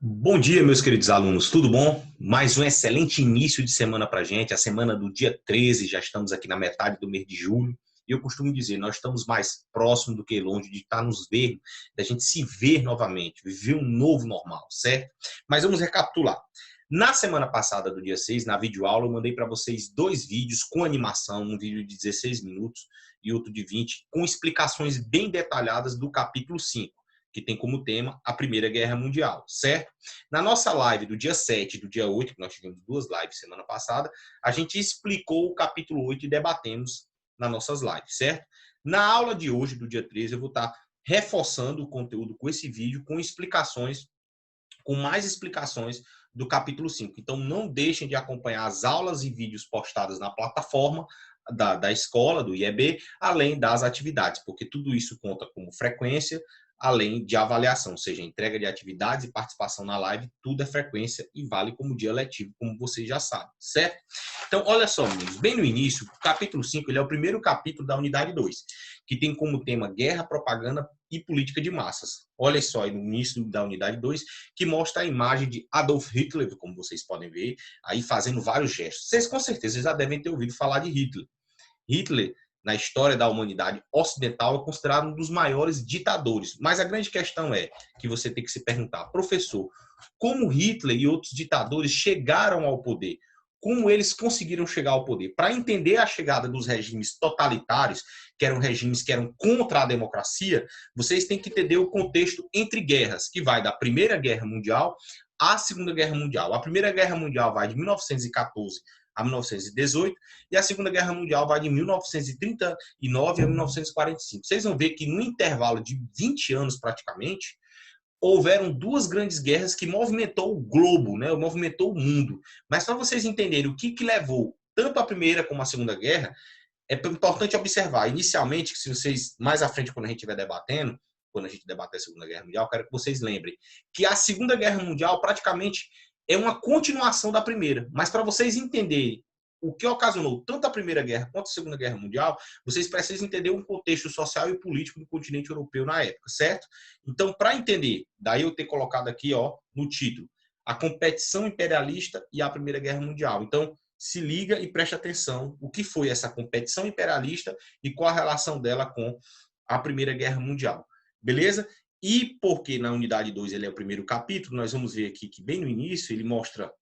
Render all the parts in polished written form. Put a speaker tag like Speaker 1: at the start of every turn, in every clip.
Speaker 1: Bom dia, meus queridos alunos, tudo bom? Mais um excelente início de semana para a gente, a semana do dia 13, já estamos aqui na metade do mês de julho. E eu costumo dizer, nós estamos mais próximos do que longe de estar nos vendo, da gente se ver novamente, viver um novo normal, certo? Mas vamos recapitular. Na semana passada, do dia 6, na videoaula, eu mandei para vocês dois vídeos com animação, um vídeo de 16 minutos e outro de 20, com explicações bem detalhadas do capítulo 5, que tem como tema a Primeira Guerra Mundial, certo? Na nossa live do dia 7 e do dia 8, que nós tivemos duas lives semana passada, a gente explicou o capítulo 8 e debatemos nas nossas lives, certo? Na aula de hoje, do dia 13, eu vou estar reforçando o conteúdo com esse vídeo, com explicações, com mais explicações do capítulo 5. Então, não deixem de acompanhar as aulas e vídeos postadas na plataforma da escola, do IEB, além das atividades, porque tudo isso conta como frequência, além de avaliação, ou seja, entrega de atividades e participação na live, tudo é frequência e vale como dia letivo, como vocês já sabem, certo? Então, olha só, meninos, bem no início, o capítulo 5 ele é o primeiro capítulo da unidade 2, que tem como tema guerra, propaganda e política de massas. Olha só aí no início da unidade 2, que mostra a imagem de Adolf Hitler, como vocês podem ver, aí fazendo vários gestos. Vocês com certeza já devem ter ouvido falar de Hitler. Hitler, na história da humanidade ocidental, é considerado um dos maiores ditadores. Mas a grande questão é que você tem que se perguntar, professor, como Hitler e outros ditadores chegaram ao poder? Como eles conseguiram chegar ao poder? Para entender a chegada dos regimes totalitários, que eram regimes que eram contra a democracia, vocês têm que entender o contexto entre guerras, que vai da Primeira Guerra Mundial à Segunda Guerra Mundial. A Primeira Guerra Mundial vai de 1914 a 1918, e a Segunda Guerra Mundial vai de 1939 a 1945. Vocês vão ver que no intervalo de 20 anos praticamente, houveram duas grandes guerras que movimentou o globo, né? Movimentou o mundo. Mas para vocês entenderem o que levou tanto a Primeira como a Segunda Guerra, é importante observar, inicialmente, que se vocês, mais à frente, quando a gente estiver debatendo, quando a gente debater a Segunda Guerra Mundial, eu quero que vocês lembrem que a Segunda Guerra Mundial praticamente é uma continuação da Primeira. Mas para vocês entenderem o que ocasionou tanto a Primeira Guerra quanto a Segunda Guerra Mundial, vocês precisam entender um contexto social e político do continente europeu na época, certo? Então, para entender, daí eu ter colocado aqui, ó, no título, a competição imperialista e a Primeira Guerra Mundial. Então, se liga e preste atenção o que foi essa competição imperialista e qual a relação dela com a Primeira Guerra Mundial. Beleza? E porque na unidade 2 ele é o primeiro capítulo, nós vamos ver aqui que bem no início ele mostra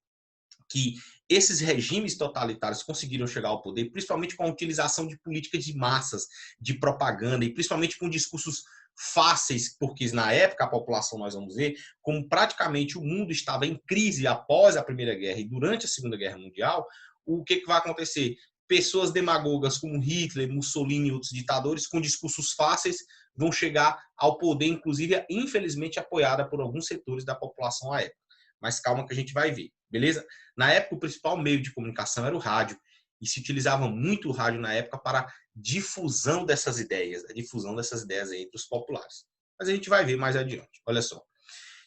Speaker 1: que esses regimes totalitários conseguiram chegar ao poder, principalmente com a utilização de políticas de massas, de propaganda, e principalmente com discursos fáceis, porque na época a população, nós vamos ver, como praticamente o mundo estava em crise após a Primeira Guerra e durante a Segunda Guerra Mundial, o que vai acontecer? Pessoas demagogas como Hitler, Mussolini e outros ditadores, com discursos fáceis, vão chegar ao poder, inclusive, infelizmente, apoiada por alguns setores da população à época. Mas calma que a gente vai ver, beleza? Na época, o principal meio de comunicação era o rádio, e se utilizava muito o rádio na época para difusão dessas ideias, a difusão dessas ideias entre os populares. Mas a gente vai ver mais adiante, olha só.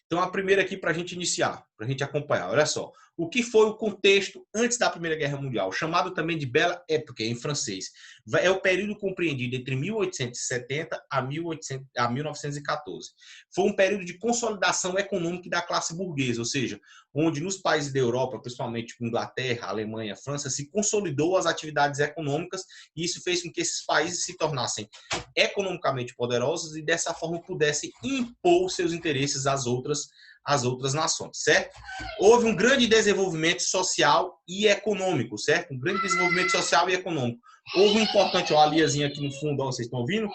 Speaker 1: Então, a primeira aqui para a gente iniciar, para a gente acompanhar, olha só. O que foi o contexto antes da Primeira Guerra Mundial, chamado também de Belle Époque, em francês. É o período compreendido entre 1870 a 1914. Foi um período de consolidação econômica da classe burguesa, ou seja, onde nos países da Europa, principalmente Inglaterra, Alemanha, França, se consolidou as atividades econômicas e isso fez com que esses países se tornassem economicamente poderosos e dessa forma pudessem impor seus interesses às outras nações, certo? Houve um grande desenvolvimento social e econômico, certo? Um grande desenvolvimento social e econômico. Houve um importante, ó, a Liazinha aqui no fundo, ó, vocês estão ouvindo?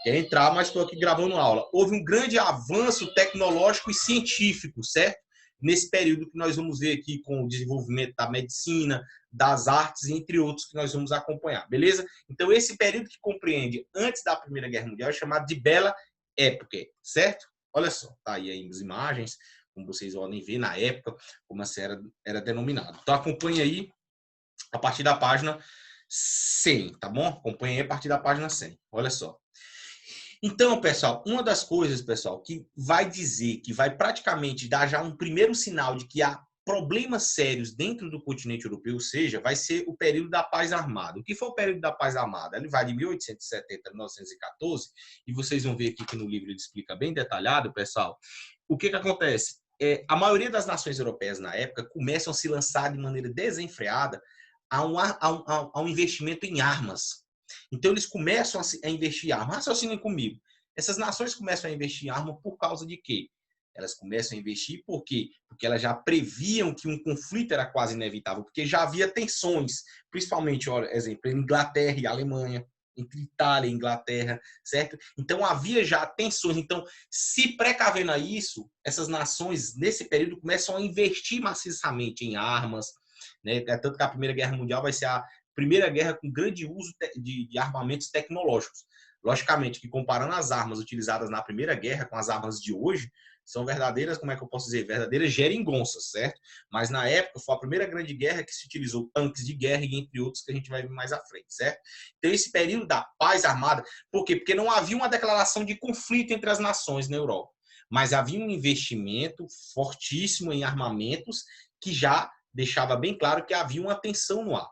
Speaker 1: Quer entrar, mas estou aqui gravando aula. Houve um grande avanço tecnológico e científico, certo? Nesse período que nós vamos ver aqui com o desenvolvimento da medicina, das artes, entre outros que nós vamos acompanhar, beleza? Então, esse período que compreende antes da Primeira Guerra Mundial é chamado de Belle Époque, certo? Olha só, tá aí as imagens, como vocês podem ver na época, como essa era denominada. Então, acompanhe aí a partir da página 100, tá bom? Acompanhe aí a partir da página 100. Olha só. Então, pessoal, uma das coisas, pessoal, que vai dizer, que vai praticamente dar já um primeiro sinal de que há problemas sérios dentro do continente europeu, ou seja, vai ser o período da paz armada. O que foi o período da paz armada? Ele vai de 1870 a 1914, e vocês vão ver aqui que no livro ele explica bem detalhado, pessoal, o que acontece? a maioria das nações europeias na época começam a se lançar de maneira desenfreada a um investimento em armas. Então, eles começam a investir em armas. Raciocinem comigo. Essas nações começam a investir em armas por causa de quê? Elas começam a investir por quê? Porque elas já previam que um conflito era quase inevitável, porque já havia tensões, principalmente, olha, exemplo, Inglaterra e Alemanha, entre Itália e Inglaterra, certo? Então havia já tensões. Então, se precavendo a isso, essas nações, nesse período, começam a investir maciçamente em armas, né? Tanto que a Primeira Guerra Mundial vai ser a primeira guerra com grande uso de armamentos tecnológicos. Logicamente que comparando as armas utilizadas na Primeira Guerra com as armas de hoje, são verdadeiras, como é que eu posso dizer, verdadeiras geringonças, certo? Mas na época foi a primeira grande guerra que se utilizou tanques de guerra e entre outros que a gente vai ver mais à frente, certo? Então esse período da paz armada, por quê? Porque não havia uma declaração de conflito entre as nações na Europa, mas havia um investimento fortíssimo em armamentos que já deixava bem claro que havia uma tensão no ar.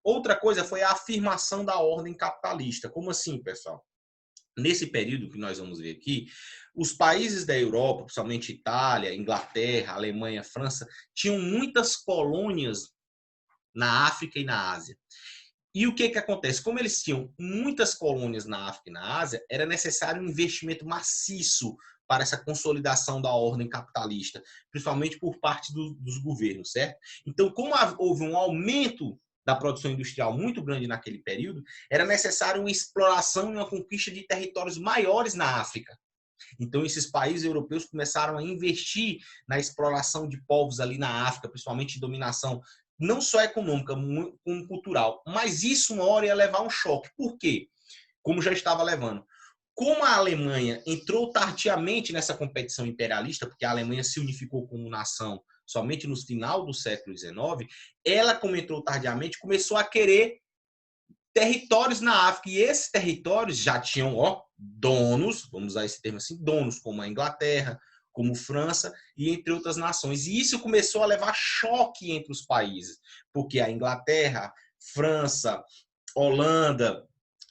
Speaker 1: Outra coisa foi a afirmação da ordem capitalista. Como assim, pessoal? Nesse período que nós vamos ver aqui, os países da Europa, principalmente Itália, Inglaterra, Alemanha, França, tinham muitas colônias na África e na Ásia. E o que acontece? Como eles tinham muitas colônias na África e na Ásia, era necessário um investimento maciço para essa consolidação da ordem capitalista, principalmente por parte dos governos, certo? Então, como houve um aumento da produção industrial muito grande naquele período, era necessário uma exploração e uma conquista de territórios maiores na África. Então, esses países europeus começaram a investir na exploração de povos ali na África, principalmente de dominação não só econômica, como cultural. Mas isso uma hora ia levar um choque. Por quê? Como já estava levando. Como a Alemanha entrou tardiamente nessa competição imperialista, porque a Alemanha se unificou como nação somente no final do século XIX, ela, como entrou tardiamente, começou a querer territórios na África. E esses territórios já tinham donos, vamos usar esse termo assim, donos, como a Inglaterra, como França e entre outras nações. E isso começou a levar choque entre os países, porque a Inglaterra, França, Holanda,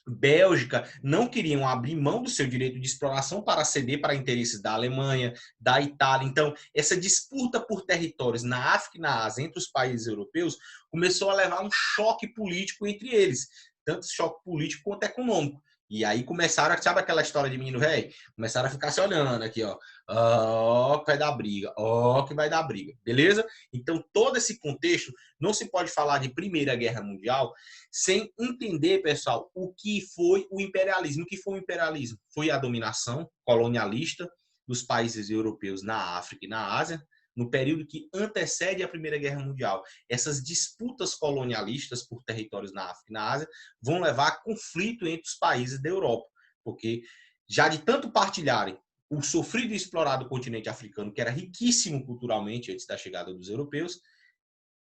Speaker 1: Bélgica não queriam abrir mão do seu direito de exploração para ceder para interesses da Alemanha, da Itália. Então, essa disputa por territórios na África e na Ásia entre os países europeus começou a levar um choque político entre eles, tanto choque político quanto econômico. E aí começaram, sabe aquela história de menino velho? Começaram a ficar se olhando aqui, ó. Ó, que vai dar briga, ó, que vai dar briga, beleza? Então, todo esse contexto, não se pode falar de Primeira Guerra Mundial sem entender, pessoal, o que foi o imperialismo. O que foi o imperialismo? Foi a dominação colonialista dos países europeus na África e na Ásia, no período que antecede a Primeira Guerra Mundial. Essas disputas colonialistas por territórios na África e na Ásia vão levar a conflito entre os países da Europa, porque já de tanto partilharem o sofrido e explorado continente africano, que era riquíssimo culturalmente antes da chegada dos europeus,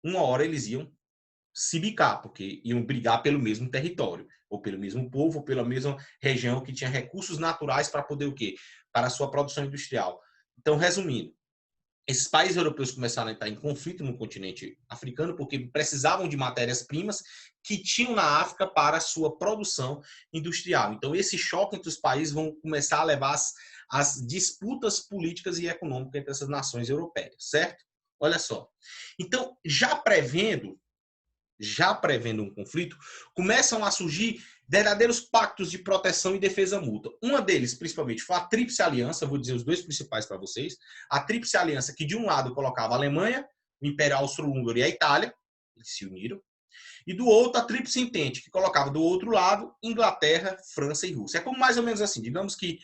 Speaker 1: uma hora eles iam se bicar, porque iam brigar pelo mesmo território, ou pelo mesmo povo, ou pela mesma região que tinha recursos naturais para poder o quê? Para a sua produção industrial. Então, resumindo, esses países europeus começaram a entrar em conflito no continente africano porque precisavam de matérias-primas que tinham na África para a sua produção industrial. Então, esse choque entre os países vão começar a levar as disputas políticas e econômicas entre essas nações europeias, certo? Olha só. Então, já prevendo um conflito, começam a surgir verdadeiros pactos de proteção e defesa mútua. Uma deles, principalmente, foi a Tríplice Aliança, vou dizer os dois principais para vocês. A Tríplice Aliança, que de um lado colocava a Alemanha, o Império Austro-Húngaro e a Itália, eles se uniram, e do outro a Tríplice Entente, que colocava do outro lado Inglaterra, França e Rússia. É como mais ou menos assim, digamos que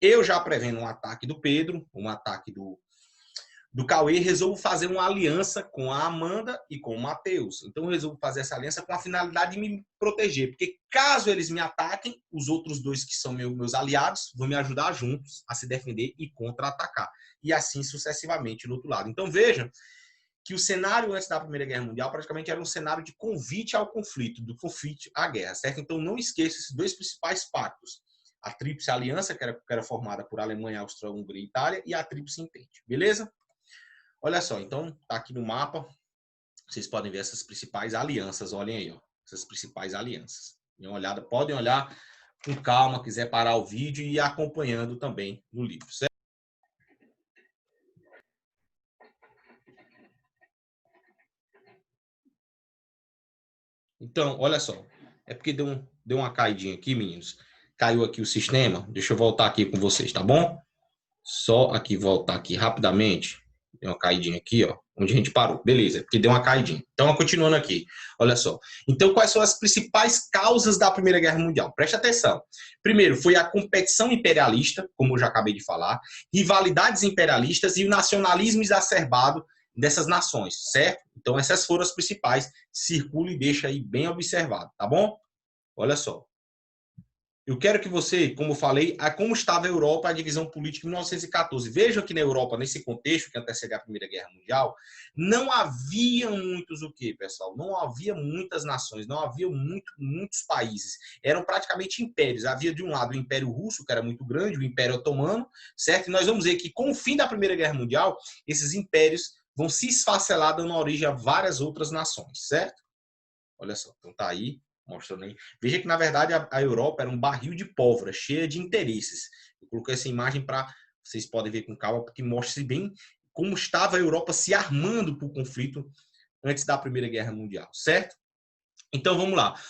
Speaker 1: eu já prevendo um ataque do Pedro, um ataque do Cauê, resolvo fazer uma aliança com a Amanda e com o Matheus. Então, eu resolvo fazer essa aliança com a finalidade de me proteger, porque caso eles me ataquem, os outros dois que são meus aliados vão me ajudar juntos a se defender e contra-atacar. E assim sucessivamente no outro lado. Então, vejam que o cenário antes da Primeira Guerra Mundial praticamente era um cenário de convite ao conflito, do convite à guerra, certo? Então, não esqueça esses dois principais pactos. A Tríplice Aliança, que era formada por Alemanha, Áustria-Hungria e Itália, e a Tríplice Entente. Beleza? Olha só, então tá aqui no mapa, vocês podem ver essas principais alianças, olhem aí, ó, essas principais alianças. Dê uma olhada, podem olhar com calma, quiser parar o vídeo e ir acompanhando também no livro, certo? Então, olha só. É porque deu uma caidinha aqui, meninos. Caiu aqui o sistema. Deixa eu voltar aqui com vocês, tá bom? Só aqui voltar aqui rapidamente. Deu uma caidinha aqui, ó, onde a gente parou. Beleza, porque deu uma caidinha. Então, continuando aqui. Olha só. Então, quais são as principais causas da Primeira Guerra Mundial? Preste atenção. Primeiro, foi a competição imperialista, como eu já acabei de falar, rivalidades imperialistas e o nacionalismo exacerbado dessas nações, certo? Então, essas foram as principais. Circula e deixa aí bem observado, tá bom? Olha só. Eu quero que você, como eu falei, como estava a Europa, a divisão política em 1914. Vejam que na Europa, nesse contexto que antecede a Primeira Guerra Mundial, não havia muitos o quê, pessoal? Não havia muitas nações, não havia muitos países. Eram praticamente impérios. Havia de um lado o Império Russo, que era muito grande, o Império Otomano, certo? E nós vamos ver que com o fim da Primeira Guerra Mundial, esses impérios vão se esfacelar, dando origem a várias outras nações, certo? Olha só, então tá aí, mostrando aí. Veja que, na verdade, a Europa era um barril de pólvora, cheia de interesses. Eu coloquei essa imagem para vocês podem ver com calma, porque mostra bem como estava a Europa se armando para o conflito antes da Primeira Guerra Mundial, certo? Então, vamos lá.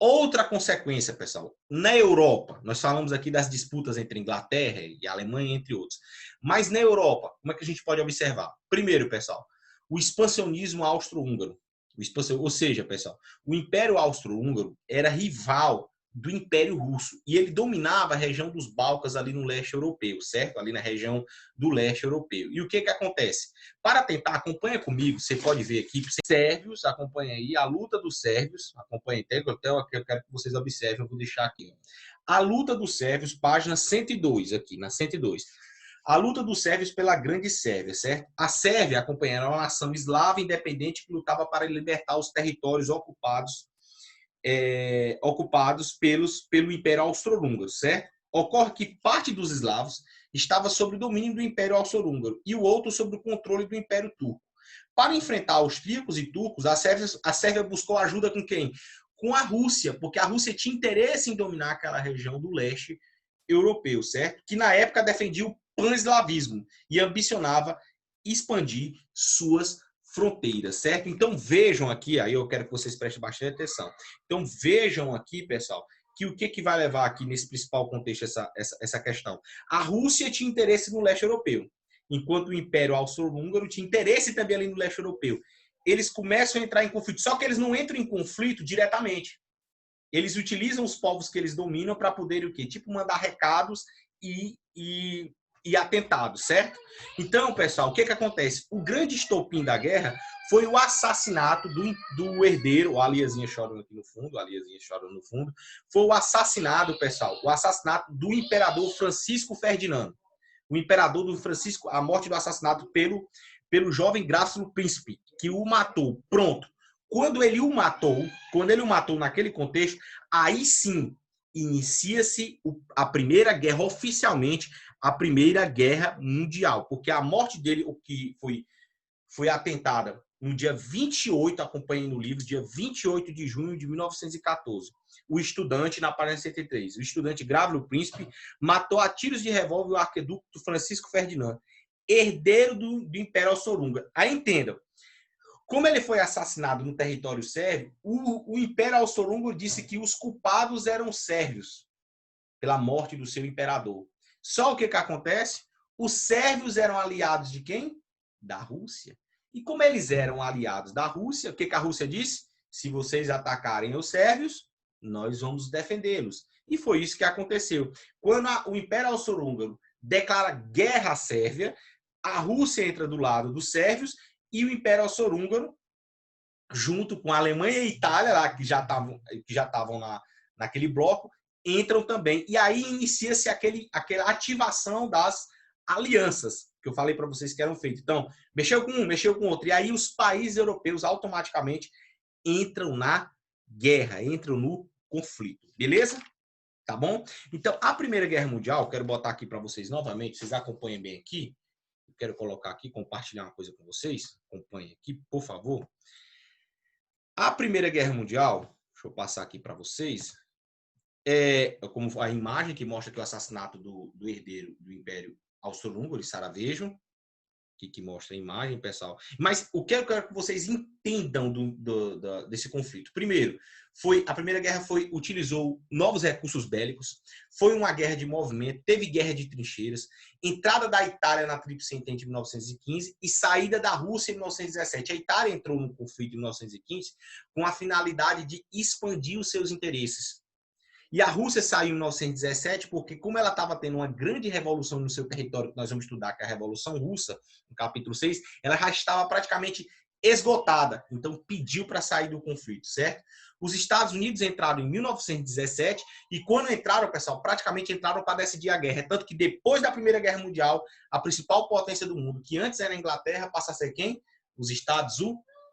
Speaker 1: Outra consequência, pessoal, na Europa, nós falamos aqui das disputas entre Inglaterra e Alemanha, entre outros. Mas na Europa, como é que a gente pode observar? Primeiro, pessoal, o expansionismo austro-húngaro. Ou seja, pessoal, o Império Austro-Húngaro era rival do Império Russo e ele dominava a região dos Balcãs ali no leste europeu, certo? Ali na região do leste europeu. E o que acontece? Para tentar, acompanha comigo, você pode ver aqui, sérvios, acompanha aí, a luta dos sérvios, acompanha até, eu quero que vocês observem, eu vou deixar aqui. A luta dos sérvios, página 102, aqui, na 102. A luta dos sérvios pela Grande Sérvia, certo? A Sérvia, acompanhando, era uma nação eslava independente que lutava para libertar os territórios ocupados pelo Império Austro-Húngaro, certo? Ocorre que parte dos eslavos estava sob o domínio do Império Austro-Húngaro e o outro sob o controle do Império Turco. Para enfrentar austríacos e turcos, a Sérvia buscou ajuda com quem? Com a Rússia, porque a Rússia tinha interesse em dominar aquela região do leste europeu, certo? Que na época defendia o pan-eslavismo e ambicionava expandir suas fronteiras, certo? Então vejam aqui, aí eu quero que vocês prestem bastante atenção. Então vejam aqui, pessoal, que o que vai levar aqui nesse principal contexto essa questão? A Rússia tinha interesse no leste europeu, enquanto o Império Austro-Húngaro tinha interesse também ali no leste europeu. Eles começam a entrar em conflito, só que eles não entram em conflito diretamente. Eles utilizam os povos que eles dominam para poder o quê? Tipo, mandar recados e atentados, certo? Então, pessoal, o que acontece? O grande estopim da guerra foi o assassinato do herdeiro, a Aliazinha chorando aqui no fundo, a Aliazinha chorando no fundo, foi o assassinato, pessoal, o assassinato do imperador Francisco Ferdinando. O imperador do Francisco, a morte do assassinato pelo jovem Grácio Príncipe, que o matou. Pronto. Quando ele o matou naquele contexto, aí sim inicia-se a Primeira Guerra oficialmente, a Primeira Guerra Mundial, porque a morte dele, o que foi atentada no dia 28, acompanhei no livro, dia 28 de junho de 1914. O estudante, na página 103, o estudante Grávio Príncipe matou a tiros de revólver o arqueduto Francisco Ferdinando, herdeiro do Império Austro-Húngaro. Aí entendam, como ele foi assassinado no território sérvio, o Império Austro-Húngaro disse que os culpados eram sérvios pela morte do seu imperador. Só o que acontece? Os sérvios eram aliados de quem? Da Rússia. E como eles eram aliados da Rússia, o que a Rússia disse? Se vocês atacarem os sérvios, nós vamos defendê-los. E foi isso que aconteceu. Quando o Império Austro-Húngaro declara guerra à Sérvia, a Rússia entra do lado dos sérvios e o Império Austro-Húngaro, junto com a Alemanha e a Itália, lá, que já estavam naquele bloco, entram também. E aí inicia-se aquela ativação das alianças que eu falei para vocês que eram feitas. Então, mexeu com um, mexeu com outro. E aí os países europeus automaticamente entram na guerra, entram no conflito. Beleza? Tá bom? Então, a Primeira Guerra Mundial, quero botar aqui para vocês novamente, vocês acompanhem bem aqui. Eu quero colocar aqui, compartilhar uma coisa com vocês. Acompanhem aqui, por favor. A Primeira Guerra Mundial, deixa eu passar aqui para vocês, como a imagem que mostra aqui o assassinato do herdeiro do Império Austro-Húngaro, Sarajevo. que mostra a imagem, pessoal. Mas o que eu quero que vocês entendam desse conflito? Primeiro, a Primeira Guerra utilizou novos recursos bélicos, foi uma guerra de movimento, teve guerra de trincheiras, entrada da Itália na Tríplice Entente em 1915 e saída da Rússia em 1917. A Itália entrou no conflito em 1915 com a finalidade de expandir os seus interesses. E a Rússia saiu em 1917 porque, como ela estava tendo uma grande revolução no seu território, que nós vamos estudar, que é a Revolução Russa, no capítulo 6, ela já estava praticamente esgotada. Então, pediu para sair do conflito, certo? Os Estados Unidos entraram em 1917 e, quando entraram, pessoal, praticamente entraram para decidir a guerra. É tanto que, depois da Primeira Guerra Mundial, a principal potência do mundo, que antes era a Inglaterra, passa a ser quem? Os Estados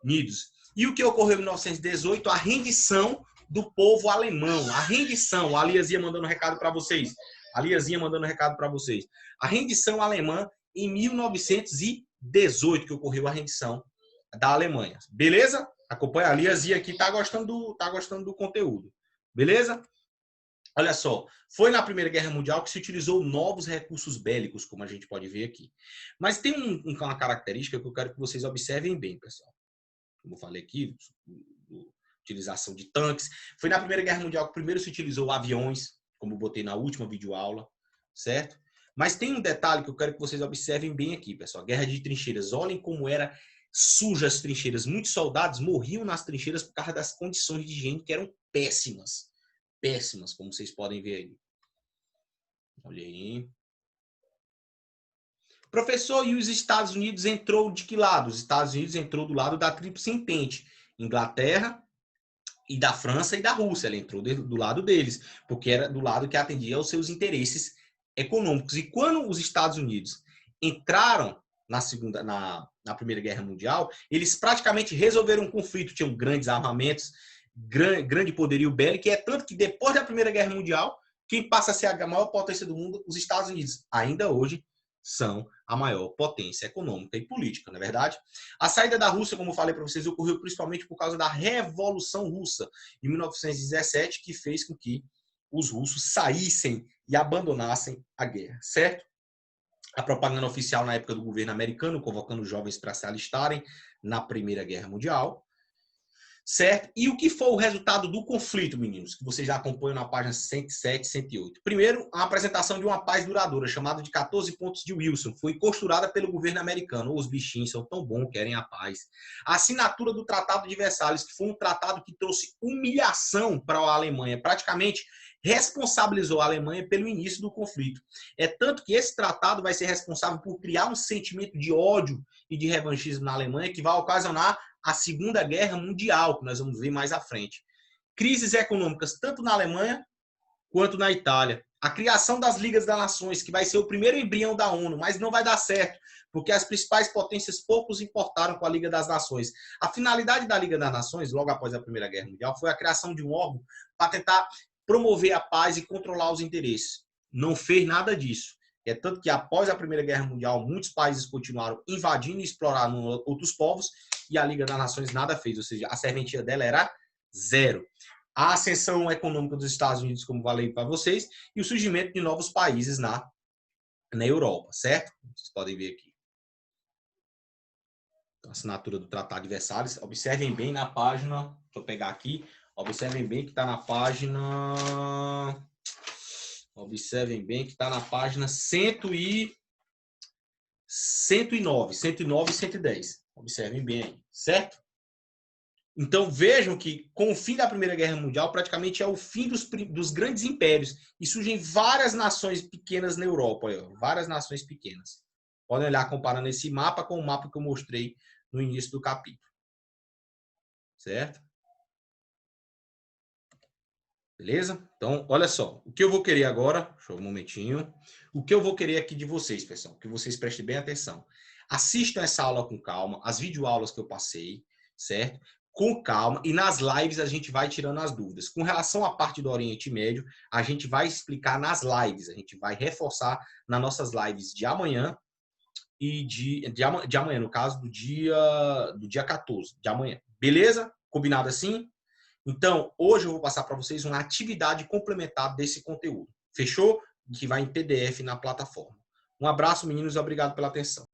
Speaker 1: Unidos. E o que ocorreu em 1918? A rendição do povo alemão. A rendição, a Liazinha mandando um recado para vocês. A Liazinha mandando um recado para vocês. A rendição alemã em 1918 que ocorreu a rendição da Alemanha. Beleza? Acompanha a Liazinha aqui, tá gostando do conteúdo. Beleza? Olha só, foi na Primeira Guerra Mundial que se utilizou novos recursos bélicos, como a gente pode ver aqui. Mas tem uma característica que eu quero que vocês observem bem, pessoal. Como eu falei aqui, utilização de tanques. Foi na Primeira Guerra Mundial que primeiro se utilizou aviões, como eu botei na última videoaula, certo? Mas tem um detalhe que eu quero que vocês observem bem aqui, pessoal. Guerra de trincheiras. Olhem como era suja as trincheiras. Muitos soldados morriam nas trincheiras por causa das condições de higiene que eram péssimas. Péssimas, como vocês podem ver aí. Olha aí. Professor, e os Estados Unidos entrou de que lado? Os Estados Unidos entrou do lado da Tríplice Entente. Inglaterra, e da França e da Rússia. Ela entrou do lado deles, porque era do lado que atendia aos seus interesses econômicos. E quando os Estados Unidos entraram na Primeira Guerra Mundial, eles praticamente resolveram um conflito. Tinham grandes armamentos, grande poderio bélico, e é tanto que depois da Primeira Guerra Mundial, quem passa a ser a maior potência do mundo, os Estados Unidos, ainda hoje, são a maior potência econômica e política, não é verdade? A saída da Rússia, como eu falei para vocês, ocorreu principalmente por causa da Revolução Russa, em 1917, que fez com que os russos saíssem e abandonassem a guerra, certo? A propaganda oficial na época do governo americano, convocando jovens para se alistarem na Primeira Guerra Mundial, certo? E o que foi o resultado do conflito, meninos, que vocês já acompanham na página 107 e 108? Primeiro, a apresentação de uma paz duradoura, chamada de 14 pontos de Wilson, foi costurada pelo governo americano. Os bichinhos são tão bons, querem a paz. A assinatura do Tratado de Versalhes, que foi um tratado que trouxe humilhação para a Alemanha, praticamente responsabilizou a Alemanha pelo início do conflito. É tanto que esse tratado vai ser responsável por criar um sentimento de ódio e de revanchismo na Alemanha, que vai ocasionar a Segunda Guerra Mundial, que nós vamos ver mais à frente. Crises econômicas tanto na Alemanha quanto na Itália. A criação das Ligas das Nações, que vai ser o primeiro embrião da ONU, mas não vai dar certo, porque as principais potências poucos importaram com a Liga das Nações. A finalidade da Liga das Nações, logo após a Primeira Guerra Mundial, foi a criação de um órgão para tentar promover a paz e controlar os interesses. Não fez nada disso. É tanto que após a Primeira Guerra Mundial, muitos países continuaram invadindo e explorando outros povos, e a Liga das Nações nada fez, ou seja, a serventia dela era zero. A ascensão econômica dos Estados Unidos, como falei para vocês, e o surgimento de novos países na Europa, certo? Vocês podem ver aqui. A assinatura do Tratado de Versalhes. Observem bem na página, deixa eu pegar aqui, observem bem que está na página... Observem bem que está na página 109 e 110. Observem bem aí, certo? Então vejam que com o fim da Primeira Guerra Mundial, praticamente é o fim dos grandes impérios. E surgem várias nações pequenas na Europa. Várias nações pequenas. Podem olhar comparando esse mapa com o mapa que eu mostrei no início do capítulo. Certo? Beleza? Então, olha só. O que eu vou querer agora... Deixa eu um momentinho. O que eu vou querer aqui de vocês, pessoal. Que vocês prestem bem atenção. Assistam essa aula com calma. As videoaulas que eu passei. Certo? Com calma. E nas lives a gente vai tirando as dúvidas. Com relação à parte do Oriente Médio, a gente vai explicar nas lives. A gente vai reforçar nas nossas lives de amanhã e de amanhã, no caso, do dia 14, de amanhã. Beleza? Combinado assim? Então, hoje eu vou passar para vocês uma atividade complementar desse conteúdo. Fechou? Que vai em PDF na plataforma. Um abraço, meninos, e obrigado pela atenção.